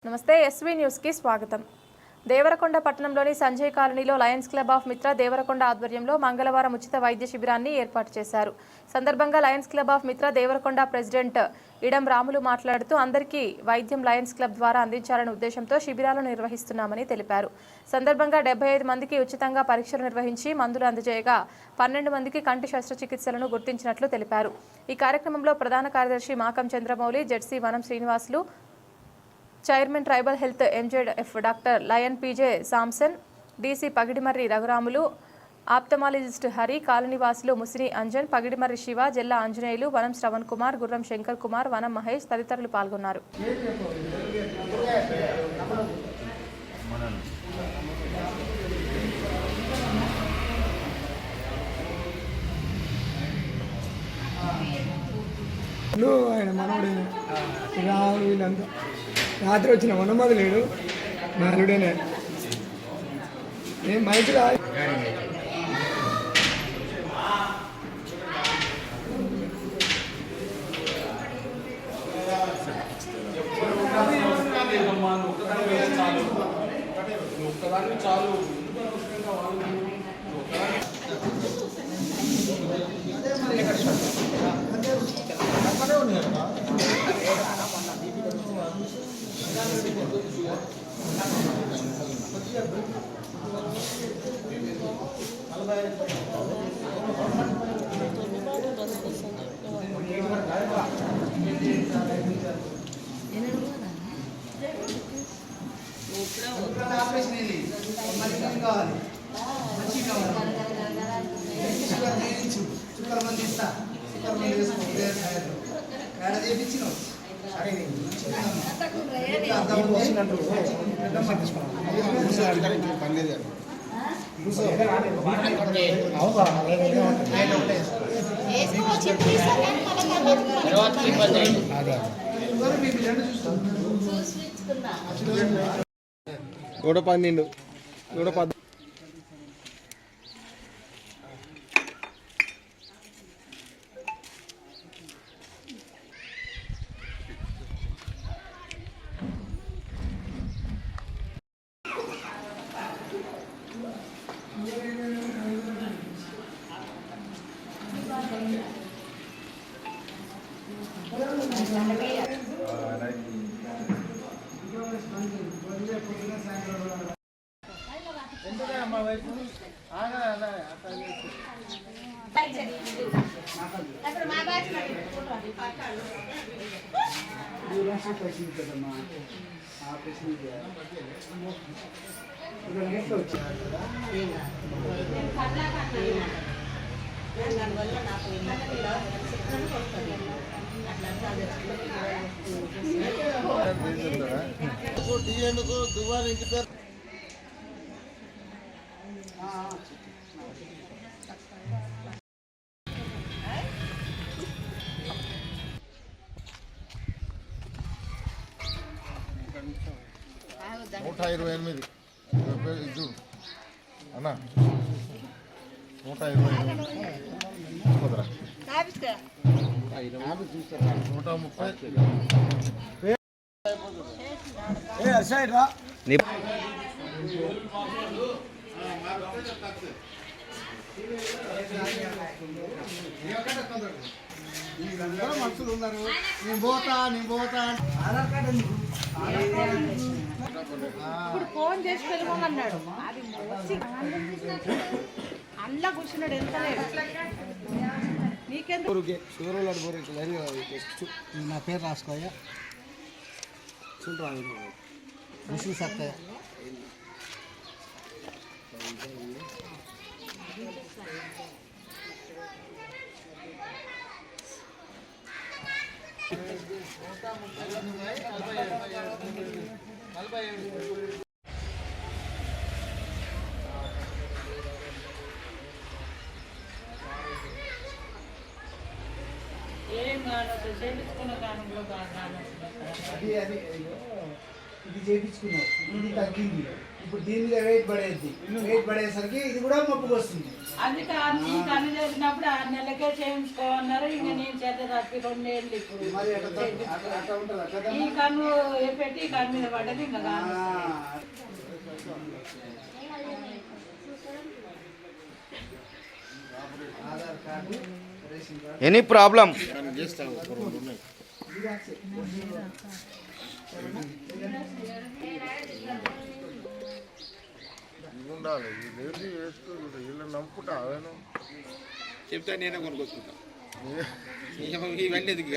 నమస్తే SV news కి స్వాగతం. దేవరకొండ పట్టణంలోని సంజయ్ కాలనీలో లయన్స్ క్లబ్ ఆఫ్ మిత్ర దేవరకొండ ఆధ్వర్యంలో మంగళవారం ఉచిత వైద్య శిబిరాన్ని ఏర్పాటు చేశారు. సందర్భంగా లయన్స్ క్లబ్ ఆఫ్ మిత్ర దేవరకొండ ప్రెసిడెంట్ ఇడం రాములు మాట్లాడుతూ అందరికీ వైద్యం లయన్స్ క్లబ్ ద్వారా అందించాలనే ఉద్దేశంతో శిబిరాలను నిర్వహిస్తున్నామని తెలిపారు. సందర్భంగా 75 మందికి ఉచితంగా పరీక్షలు నిర్వహించి మందులు అందజేయగా 12 మందికి కంటి శస్త్రచికిత్సలను గుర్తించినట్లు తెలిపారు. ఈ కార్యక్రమంలో ప్రధాన కార్యదర్శి మాకం Chandramouli, ZC Vanam Srinivasulu, chairman tribal health MZF doctor lion PJ Samson, DC Pagidimarri Raghuramulu, ophthalmologist Hari, కాలనీవాసులు ముసిని అంజన్, పగిడిమర్రి శివ, జిల్లా ఆంజనేయులు, వనం శ్రవణ్ కుమార్, గుర్రం శంకర్ కుమార్, వనం మహేష్ తదితరులు పాల్గొన్నారు. ఆయన మనవుడే వీళ్ళంతా రాత్రి వచ్చిన వనమది లేడు నాలుడేనే ఏం మైకి రా చాలు నూట 12 110 128 ఇది అన్నా 130 మనుషులు ఉన్నారు. నేను పోతా ఆధార్ కార్డు ఇప్పుడు ఫోన్ చేసి వెళ్ళమన్నాడు. అది అందులో కూర్చున్నాడు. ఎంత నీకెందుకు నా పేరు రాసుకోయా ముస్లిం సత్తయ్య. ఇది చేయించుకున్నావు, ఇది తగ్గింది, ఇప్పుడు దీని మీద వెయిట్ పడేది, వెయిట్ పడేసరికి ఇది కూడా మొప్పుకు వస్తుంది. అందుకే ఈ కన్ను చేసినప్పుడు 6 నెలలకే చేయించుకోమన్నారు. ఇంకా నేను చేత తప్పి 2 ఏళ్ళు ఇప్పుడు మరి అట్లా ఉంటుందా కదా? ఈ కన్ను పెట్టి ఈ కన్ను మీద పడ్డది. ఇంకా కాదు. Aadhaar card, ration card, any problem ఉండాలి. ఇది వేసుకో, వీళ్ళు నమ్ముకుంటా చెప్తా నేనే కొనుక్కొచ్చుకుంటా ఇవన్నీ ఎందుకు